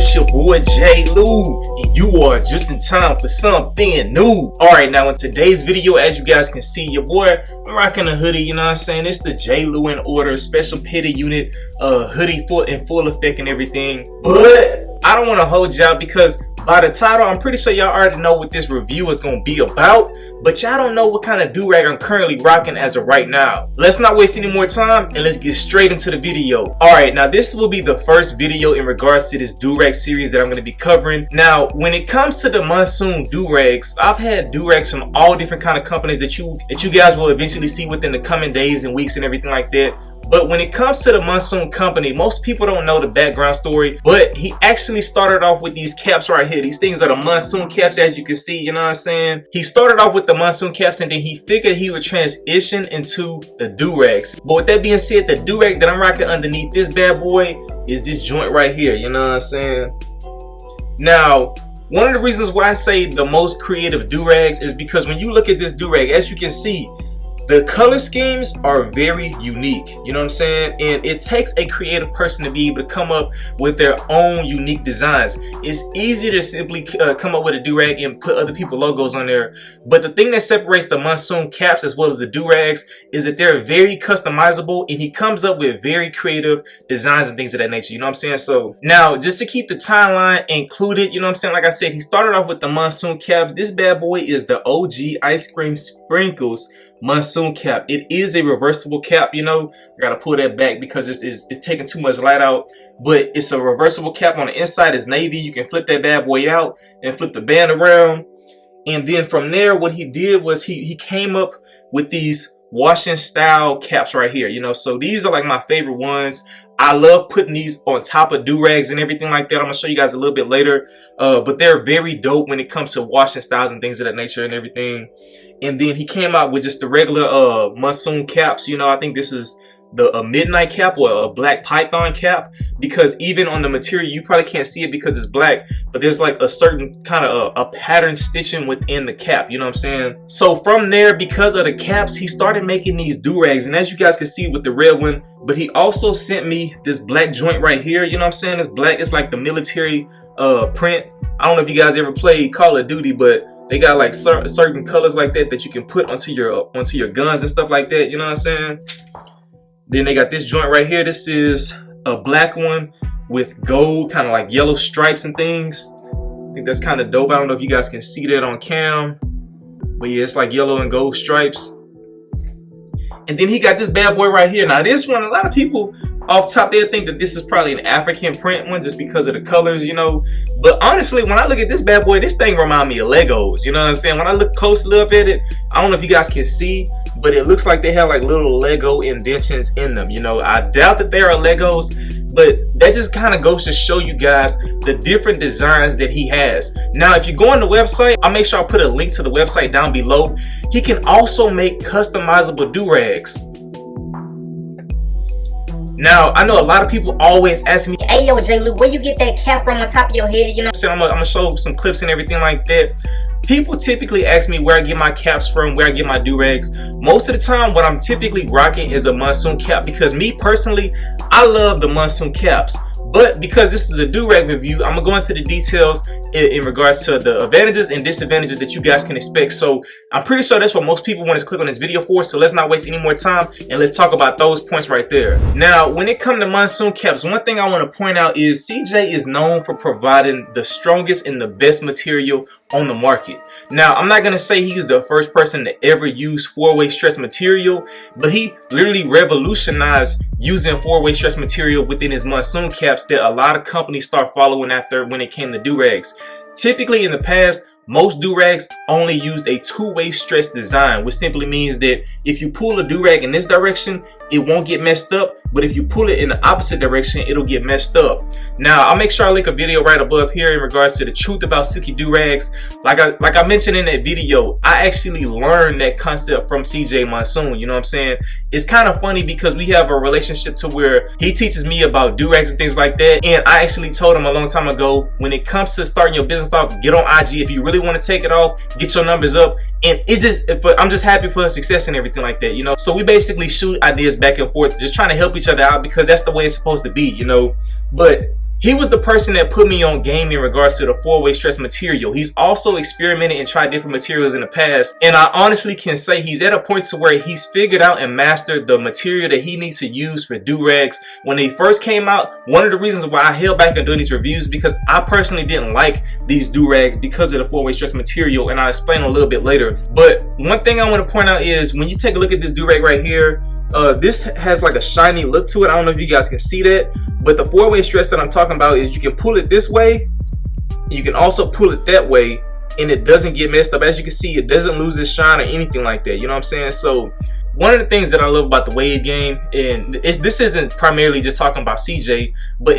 It's your boy J Lou, and you are just in time for something new. Alright, now in today's video, as you guys can see, your boy, I'm rocking a hoodie, you know what I'm saying? It's the J Lou in order, special pity unit, hoodie in full effect and everything. But I don't want to hold y'all because by the title, I'm pretty sure y'all already know what this review is going to be about, but y'all don't know what kind of durag I'm currently rocking as of right now. Let's not waste any more time and let's get straight into the video. Alright, now this will be the first video in regards to this durag series that I'm going to be covering. Now, when it comes to the Monsoon durags, I've had durags from all different kind of companies that you guys will eventually see within the coming days and weeks and everything like that. But when it comes to the Monsoon company, most people don't know the background story, but he actually started off with these caps right here. These things are the Monsoon caps, as you can see, you know what I'm saying? He started off with the Monsoon caps and then he figured he would transition into the durags. But with that being said, the durag that I'm rocking underneath this bad boy is this joint right here, you know what I'm saying? Now, one of the reasons why I say the most creative durags is because when you look at this durag, as you can see, the color schemes are very unique, you know what I'm saying? And it takes a creative person to be able to come up with their own unique designs. It's easy to simply come up with a durag and put other people's logos on there. But the thing that separates the Monsoon caps as well as the durags is that they're very customizable and he comes up with very creative designs and things of that nature, you know what I'm saying? So now, just to keep the timeline included, you know what I'm saying? Like I said, he started off with the Monsoon caps. This bad boy is the OG Ice Cream Sprinkles Monsoon cap. It is a reversible cap, you know. I gotta pull that back because it's taking too much light out, but it's a reversible cap. On the inside is navy. You can flip that bad boy out and flip the band around, and then from there what he did was he came up with these washing style caps right here, you know. So these are like my favorite ones. I love putting these on top of durags and everything like that. I'm gonna show you guys a little bit later, but they're very dope when it comes to washing styles and things of that nature and everything. And then he came out with just the regular Monsoon caps, you know. I think this is the midnight cap or a black python cap, because even on the material you probably can't see it because it's black, but there's like a certain kind of a pattern stitching within the cap, you know what I'm saying? So from there, because of the caps, he started making these durags, and as you guys can see with the red one, but he also sent me this black joint right here, you know what I'm saying? It's black, it's like the military print. I don't know if you guys ever played Call of Duty, but they got like certain colors like that you can put onto your guns and stuff like that, you know what I'm saying? Then they got this joint right here. This is a black one with gold, kind of like yellow stripes and things. I think that's kind of dope. I don't know if you guys can see that on cam, but yeah, it's like yellow and gold stripes. And then he got this bad boy right here. Now this one, a lot of people off top, they'll think that this is probably an African print one just because of the colors, you know. But honestly, when I look at this bad boy, this thing reminds me of Legos, you know what I'm saying? When I look closely up at it, I don't know if you guys can see, but it looks like they have like little Lego indentions in them, you know. I doubt that they are Legos, but that just kind of goes to show you guys the different designs that he has. Now, if you go on the website, I'll make sure I put a link to the website down below. He can also make customizable durags. Now, I know a lot of people always ask me, hey yo J Lou, where you get that cap from on top of your head, you know? So I'm gonna show some clips and everything like that. People typically ask me where I get my caps from, where I get my durags. Most of the time, what I'm typically rocking is a Monsoon cap, because me personally, I love the Monsoon caps. But because this is a durag review, I'm gonna go into the details in regards to the advantages and disadvantages that you guys can expect. So I'm pretty sure that's what most people want to click on this video for. So let's not waste any more time and let's talk about those points right there. Now, when it comes to Monsoon caps, one thing I want to point out is CJ is known for providing the strongest and the best material on the market. Now, I'm not gonna say he's the first person to ever use four-way stretch material, but he literally revolutionized using four-way stretch material within his Monsoon caps that a lot of companies start following after when it came to durags. Typically in the past, most durags only used a two-way stretch design, which simply means that if you pull a durag in this direction, it won't get messed up, but if you pull it in the opposite direction, it'll get messed up. Now, I'll make sure I link a video right above here in regards to the truth about Silky Durags. Like I mentioned in that video, I actually learned that concept from CJ Monsoon, you know what I'm saying? It's kind of funny because we have a relationship to where he teaches me about durags and things like that, and I actually told him a long time ago, when it comes to starting your business off, get on IG. If you really want to take it off, get your numbers up, and I'm just happy for his success and everything like that, you know. So we basically shoot ideas back and forth, just trying to help each other out, because that's the way it's supposed to be, you know. But He was the person that put me on game in regards to the 4-way stretch material. He's also experimented and tried different materials in the past, and I honestly can say he's at a point to where he's figured out and mastered the material that he needs to use for Durags. When they first came out, one of the reasons why I held back on doing these reviews because I personally didn't like these Durags because of the 4-way stretch material, and I'll explain a little bit later. But one thing I want to point out is when you take a look at this Durag right here, this has like a shiny look to it. I don't know if you guys can see that, but the 4-way stretch that I'm talking about is you can pull it this way, you can also pull it that way, and it doesn't get messed up. As you can see, it doesn't lose its shine or anything like that. You know what I'm saying? So one of the things that I love about the wave game, and this isn't primarily just talking about CJ, but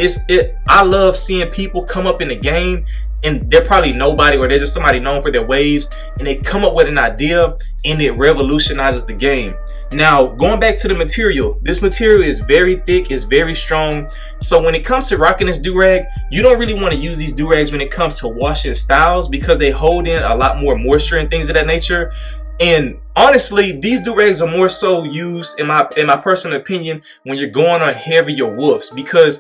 I love seeing people come up in the game and they're probably nobody, or they're just somebody known for their waves, and they come up with an idea and it revolutionizes the game. Now, going back to the material, this material is very thick, it's very strong. So when it comes to rocking this Durag, you don't really want to use these Durags when it comes to washing styles because they hold in a lot more moisture and things of that nature. And honestly, these Durags are more so used, in my personal opinion, when you're going on heavier woofs, because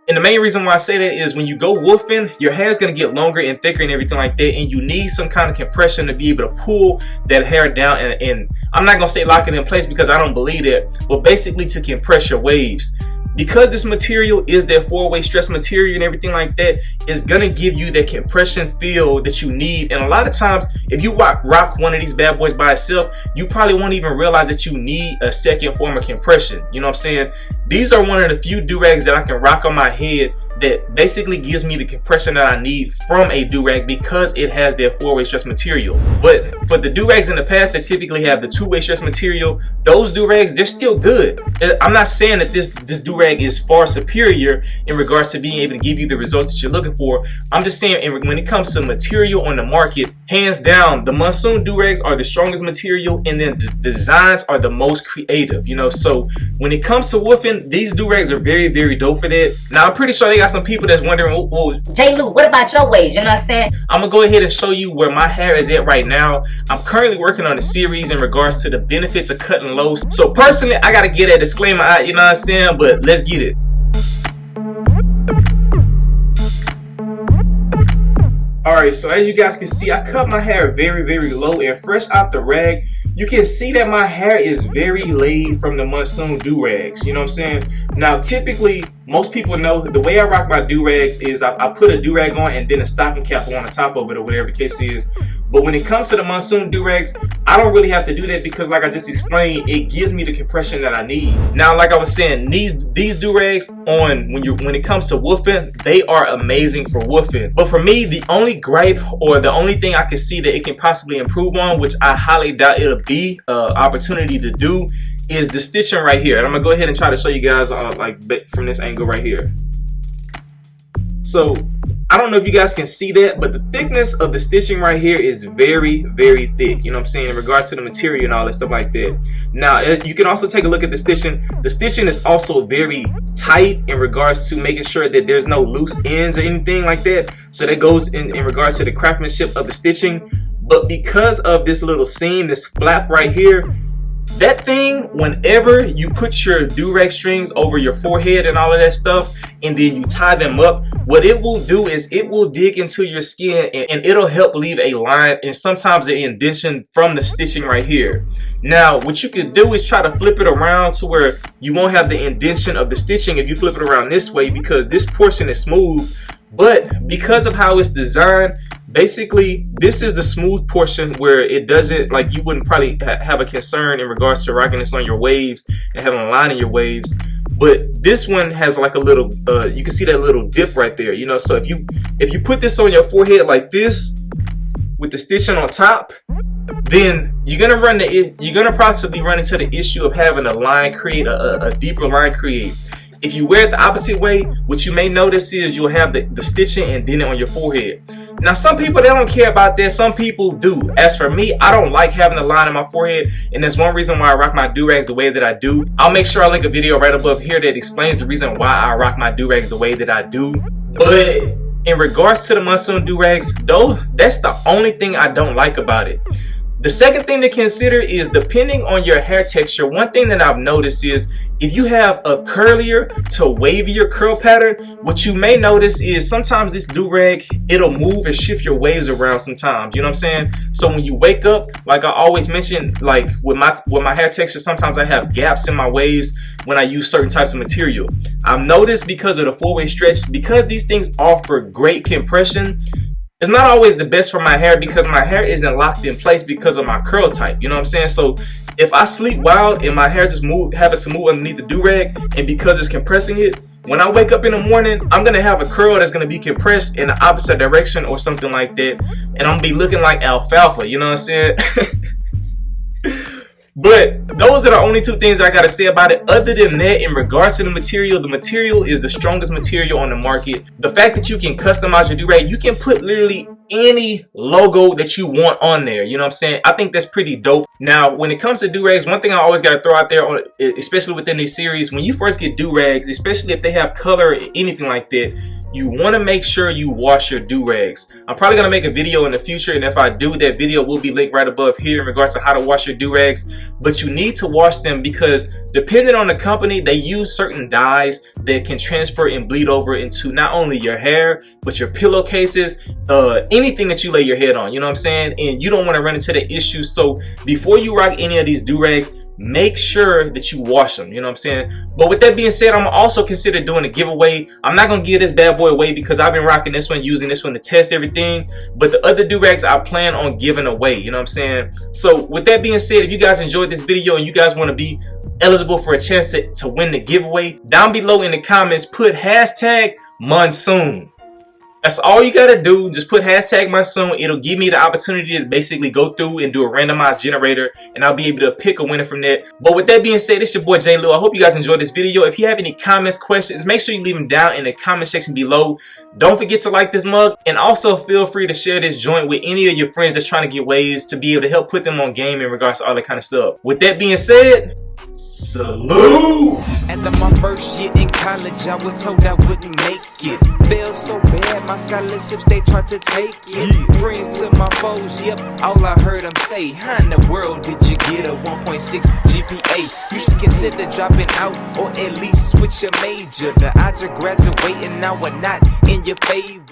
and the main reason why I say that is when you go woofing, your hair is going to get longer and thicker and everything like that, and you need some kind of compression to be able to pull that hair down, and I'm not going to say lock it in place because I don't believe that, but basically to compress your waves. Because this material is that 4-way stretch material and everything like that, it's gonna give you that compression feel that you need. And a lot of times, if you rock one of these bad boys by itself, you probably won't even realize that you need a second form of compression. You know what I'm saying? These are one of the few Durags that I can rock on my head that basically gives me the compression that I need from a Durag because it has their 4-way stretch material. But for the Durags in the past that typically have the 2-way stretch material, those Durags, they're still good. I'm not saying that this Durag is far superior in regards to being able to give you the results that you're looking for. I'm just saying when it comes to material on the market, hands down, the Monsoon Durags are the strongest material, and then the designs are the most creative, you know. So when it comes to woofing, these Durags are very, very dope for that. Now, I'm pretty sure they got some people that's wondering, well, J. Lou, what about your waves? You know what I'm saying? I'm gonna go ahead and show you where my hair is at right now. I'm currently working on a series in regards to the benefits of cutting low. So personally, I gotta get a disclaimer out, you know what I'm saying? But let's get it. Alright, so as you guys can see, I cut my hair very, very low, and fresh out the rag, you can see that my hair is very laid from the Monsoon Durags, you know what I'm saying? Now, typically, most people know the way I rock my Durags is I put a Durag on and then a stocking cap on the top of it, or whatever the case is. But when it comes to the Monsoon Durags, I don't really have to do that because, like I just explained, it gives me the compression that I need. Now, like I was saying, these Durags when it comes to woofing, they are amazing for woofing. But for me, the only gripe or the only thing I can see that it can possibly improve on, which I highly doubt it'll be an opportunity to do, is the stitching right here. And I'm gonna go ahead and try to show you guys like from this angle right here. So I don't know if you guys can see that, but the thickness of the stitching right here is very, very thick. You know what I'm saying? In regards to the material and all that stuff like that. Now, you can also take a look at the stitching. The stitching is also very tight in regards to making sure that there's no loose ends or anything like that. So that goes in regards to the craftsmanship of the stitching. But because of this little seam, this flap right here, that thing, whenever you put your Durag strings over your forehead and all of that stuff, and then you tie them up, what it will do is it will dig into your skin and it'll help leave a line and sometimes an indentation from the stitching right here. Now, what you could do is try to flip it around to where you won't have the indentation of the stitching if you flip it around this way, because this portion is smooth. But because of how it's designed, basically, this is the smooth portion where it doesn't, like, you wouldn't probably have a concern in regards to rocking this on your waves and having a line in your waves. But this one has like a little, you can see that little dip right there, you know. So if you put this on your forehead like this, with the stitching on top, then you're gonna possibly run into the issue of having a line create, a deeper line create. If you wear it the opposite way, what you may notice is you'll have the stitching and then it on your forehead. Now, some people, they don't care about that. Some people do. As for me, I don't like having a line in my forehead, and that's one reason why I rock my Durags the way that I do. I'll make sure I link a video right above here that explains the reason why I rock my Durags the way that I do. But in regards to the Monsoon Durags, though, that's the only thing I don't like about it. The second thing to consider is depending on your hair texture. One thing that I've noticed is if you have a curlier to wavier curl pattern, what you may notice is sometimes this do-rag, it'll move and shift your waves around sometimes. You know what I'm saying? So when you wake up, like I always mention, like with my hair texture, sometimes I have gaps in my waves when I use certain types of material. I've noticed because of the 4-way stretch, because these things offer great compression, it's not always the best for my hair because my hair isn't locked in place because of my curl type. You know what I'm saying? So if I sleep wild and my hair just happens to move underneath the do-rag, and because it's compressing it, when I wake up in the morning, I'm going to have a curl that's going to be compressed in the opposite direction or something like that. And I'm going to be looking like alfalfa. You know what I'm saying? But those are the only two things I gotta say about it. Other than that, in regards to the material is the strongest material on the market. The fact that you can customize your do-rag, you can put literally any logo that you want on there. You know what I'm saying? I think that's pretty dope. Now, when it comes to do-rags, one thing I always gotta throw out there, especially within this series, when you first get do-rags, especially if they have color or anything like that, you want to make sure you wash your do-rags. I'm probably going to make a video in the future, and if I do, that video will be linked right above here in regards to how to wash your do-rags. But you need to wash them because depending on the company, they use certain dyes that can transfer and bleed over into not only your hair, but your pillowcases, anything that you lay your head on. You know what I'm saying? And you don't want to run into the issue. So before you rock any of these do-rags, make sure that you wash them. You know what I'm saying? But with that being said, I'm also consider doing a giveaway. I'm not gonna give this bad boy away because I've been rocking this one, using this one to test everything. But the other do-rags I plan on giving away. You know what I'm saying? So with that being said, if you guys enjoyed this video and you guys want to be eligible for a chance to win the giveaway, down below in the comments put hashtag Monsoon. That's all you gotta do. Just put hashtag Monsoon. It'll give me the opportunity to basically go through and do a randomized generator, and I'll be able to pick a winner from that. But with that being said, it's your boy J Lou. I hope you guys enjoyed this video. If you have any comments, questions, make sure you leave them down in the comment section below. Don't forget to like this mug, and also feel free to share this joint with any of your friends that's trying to get waves to be able to help put them on game in regards to all that kind of stuff. With that being said, salute! After my first year in college, I was told I wouldn't make it. Felt so bad, my scholarships, they tried to take it. Friends to my foes, yep, all I heard them say, how in the world did you get a 1.6 GPA? You should consider dropping out, or at least switch your major. The odds of graduating now are not in your favor.